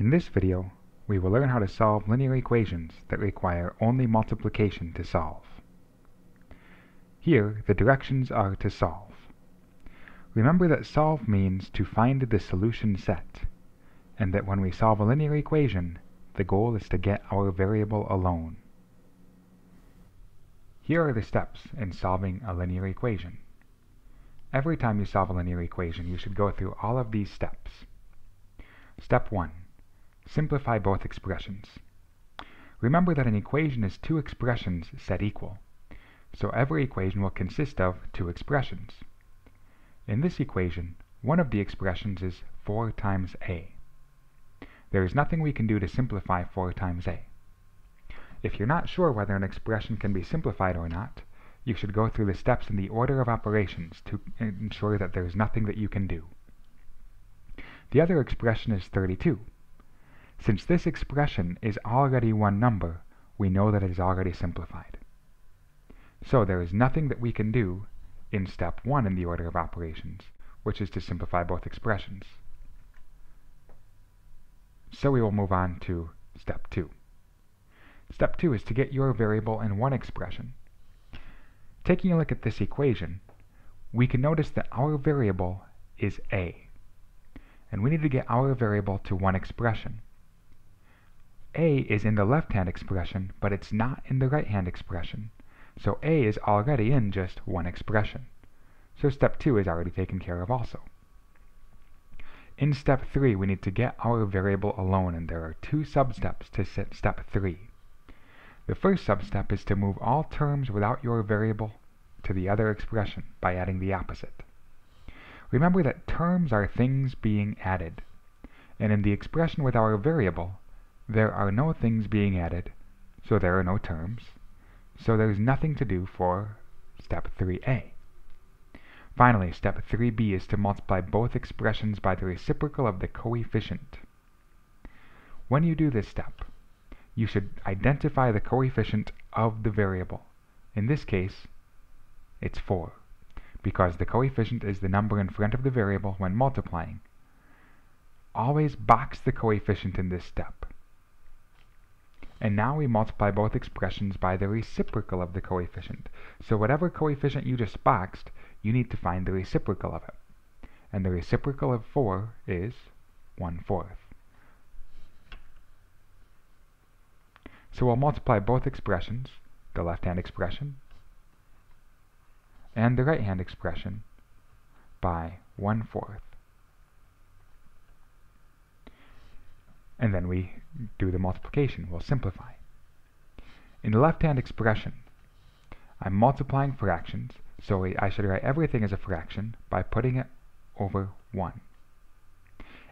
In this video, we will learn how to solve linear equations that require only multiplication to solve. Here, the directions are to solve. Remember that solve means to find the solution set, and that when we solve a linear equation, the goal is to get our variable alone. Here are the steps in solving a linear equation. Every time you solve a linear equation, you should go through all of these steps. Step 1. Simplify both expressions. Remember that an equation is two expressions set equal, so every equation will consist of two expressions. In this equation, one of the expressions is 4 times a. There is nothing we can do to simplify 4 times a. If you're not sure whether an expression can be simplified or not, you should go through the steps in the order of operations to ensure that there's nothing that you can do. The other expression is 32. Since this expression is already one number, we know that it is already simplified. So there is nothing that we can do in step 1 in the order of operations, which is to simplify both expressions. So we will move on to step 2. Step 2 is to get your variable in one expression. Taking a look at this equation, we can notice that our variable is a, and we need to get our variable to one expression. A is in the left-hand expression, but it's not in the right-hand expression, so a is already in just one expression. So step 2 is already taken care of also. In step 3, we need to get our variable alone, and there are two sub-steps to step 3. The first sub-step is to move all terms without your variable to the other expression by adding the opposite. Remember that terms are things being added, and in the expression with our variable, there are no things being added, so there are no terms, so there's nothing to do for step 3a. Finally, step 3b is to multiply both expressions by the reciprocal of the coefficient. When you do this step, you should identify the coefficient of the variable. In this case, it's 4, because the coefficient is the number in front of the variable when multiplying. Always box the coefficient in this step. And now we multiply both expressions by the reciprocal of the coefficient. So whatever coefficient you just boxed, you need to find the reciprocal of it. And the reciprocal of 4 is 1/4. So we'll multiply both expressions, the left-hand expression and the right-hand expression, by 1/4. And then we do the multiplication. We'll simplify. In the left-hand expression, I'm multiplying fractions, so I should write everything as a fraction by putting it over 1.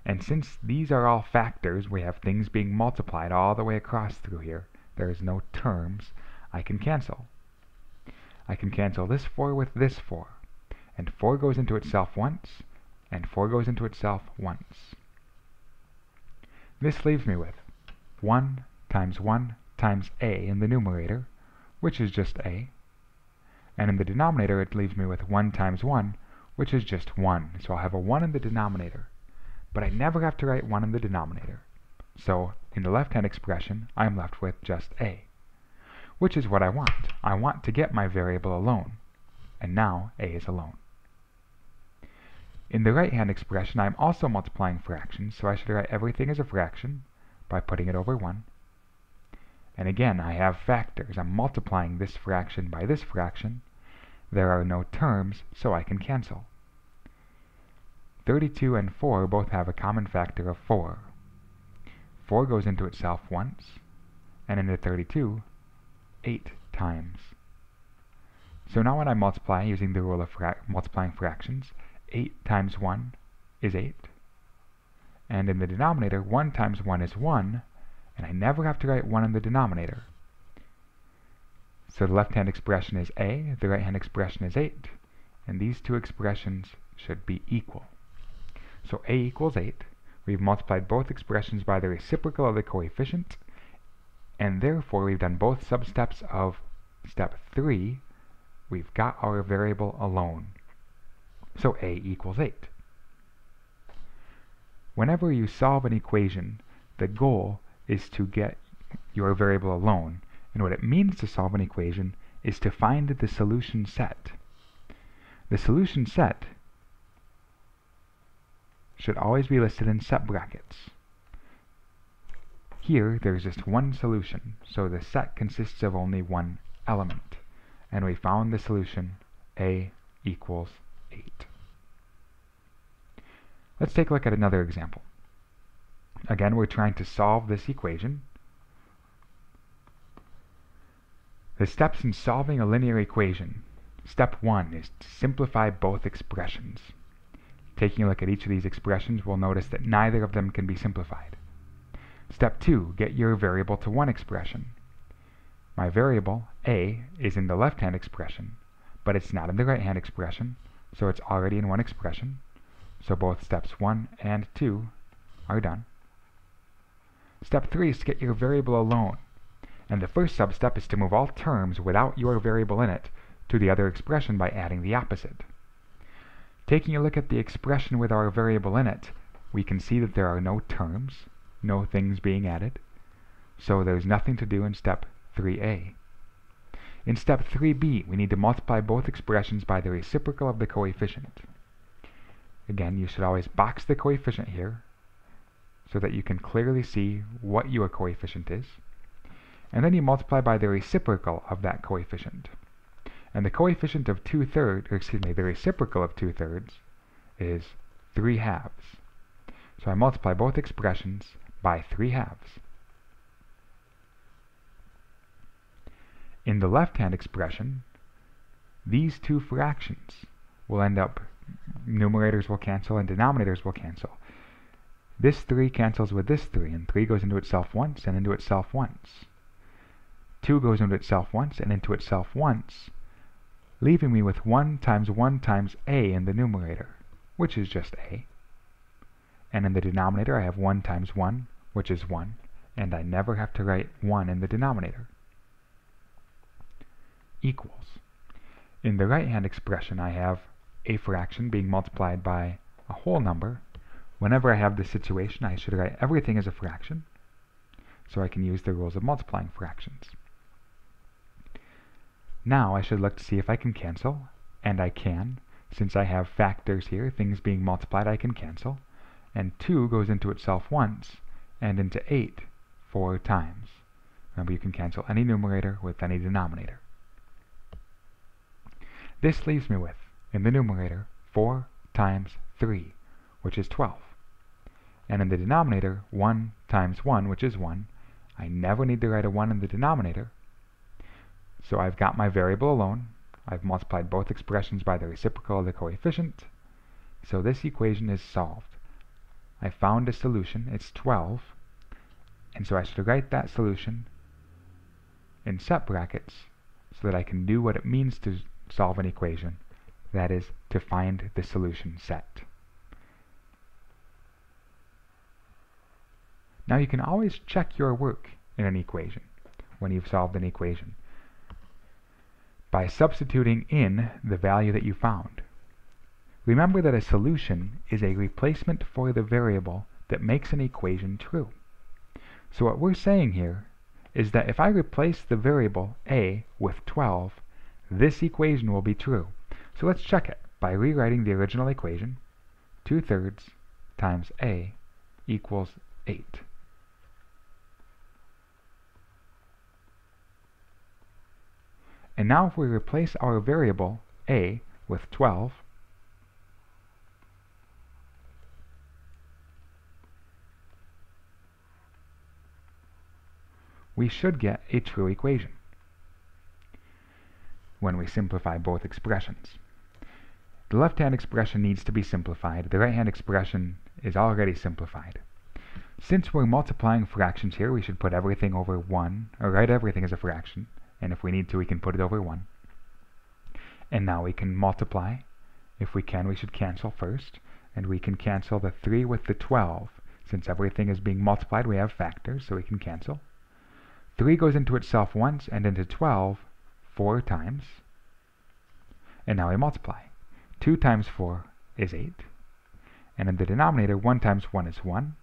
And since these are all factors, we have things being multiplied all the way across through here. There is no terms. I can cancel. I can cancel this 4 with this 4. And 4 goes into itself once, and 4 goes into itself once. This leaves me with 1 times a in the numerator, which is just a. And in the denominator, it leaves me with 1 times 1, which is just 1. So I'll have a 1 in the denominator. But I never have to write 1 in the denominator. So in the left-hand expression, I'm left with just a, which is what I want. I want to get my variable alone. And now a is alone. In the right-hand expression, I'm also multiplying fractions, so I should write everything as a fraction by putting it over 1. And again, I have factors. I'm multiplying this fraction by this fraction. There are no terms, so I can cancel. 32 and 4 both have a common factor of 4. 4 goes into itself once, and into 32, 8 times. So now when I multiply using the rule of multiplying fractions, 8 times 1 is 8. And in the denominator, 1 times 1 is 1, and I never have to write 1 in the denominator. So the left-hand expression is a, the right-hand expression is 8, and these two expressions should be equal. So a equals 8. We've multiplied both expressions by the reciprocal of the coefficient, and therefore we've done both substeps of step 3. We've got our variable alone. So a equals 8. Whenever you solve an equation, the goal is to get your variable alone. And what it means to solve an equation is to find the solution set. The solution set should always be listed in set brackets. Here, there's just one solution, so the set consists of only one element. And we found the solution a equals 8. Let's take a look at another example. Again, we're trying to solve this equation. The steps in solving a linear equation. Step 1 is to simplify both expressions. Taking a look at each of these expressions, we'll notice that neither of them can be simplified. Step 2, get your variable to one expression. My variable, a, is in the left-hand expression, but it's not in the right-hand expression, so it's already in one expression. So both steps 1 and 2 are done. Step 3 is to get your variable alone, and the first substep is to move all terms without your variable in it to the other expression by adding the opposite. Taking a look at the expression with our variable in it, we can see that there are no terms, no things being added, so there's nothing to do in step 3a. In step 3b, we need to multiply both expressions by the reciprocal of the coefficient. Again, you should always box the coefficient here so that you can clearly see what your coefficient is. And then you multiply by the reciprocal of that coefficient. And the coefficient of the reciprocal of 2/3 is 3/2. So I multiply both expressions by 3/2. In the left-hand expression, these two fractions will end up, numerators will cancel and denominators will cancel. This 3 cancels with this 3, and 3 goes into itself once and into itself once. 2 goes into itself once and into itself once, leaving me with 1 times a in the numerator, which is just a. And in the denominator I have 1 times 1, which is 1, and I never have to write 1 in the denominator. Equals. In the right-hand expression I have a fraction being multiplied by a whole number. Whenever I have this situation, I should write everything as a fraction, so I can use the rules of multiplying fractions. Now I should look to see if I can cancel, and I can. Since I have factors here, things being multiplied, I can cancel. And 2 goes into itself once, and into 8 4 times. Remember, you can cancel any numerator with any denominator. This leaves me with, in the numerator, 4 times 3, which is 12. And in the denominator, 1 times 1, which is 1. I never need to write a 1 in the denominator. So I've got my variable alone. I've multiplied both expressions by the reciprocal of the coefficient. So this equation is solved. I found a solution. It's 12. And so I should write that solution in set brackets so that I can do what it means to solve an equation. That is, to find the solution set. Now you can always check your work in an equation when you've solved an equation by substituting in the value that you found. Remember that a solution is a replacement for the variable that makes an equation true. So what we're saying here is that if I replace the variable a with 12, this equation will be true. So let's check it by rewriting the original equation. 2/3 times a equals 8. And now if we replace our variable a with 12, we should get a true equation when we simplify both expressions. The left-hand expression needs to be simplified. The right-hand expression is already simplified. Since we're multiplying fractions here, we should put everything over 1, or write everything as a fraction. And if we need to, we can put it over 1. And now we can multiply. If we can, we should cancel first. And we can cancel the 3 with the 12. Since everything is being multiplied, we have factors, so we can cancel. 3 goes into itself once, and into 12 4 times. And now we multiply. 2 times 4 is 8. And in the denominator, 1 times 1 is 1.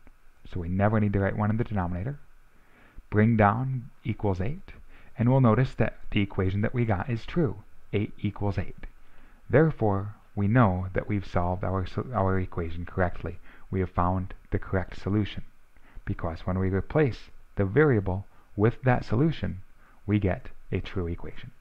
so we never need to write 1 in the denominator. Bring down equals 8, and we'll notice that the equation that we got is true. 8 equals 8. Therefore, we know that we've solved our equation correctly. We have found the correct solution, because when we replace the variable with that solution, we get a true equation.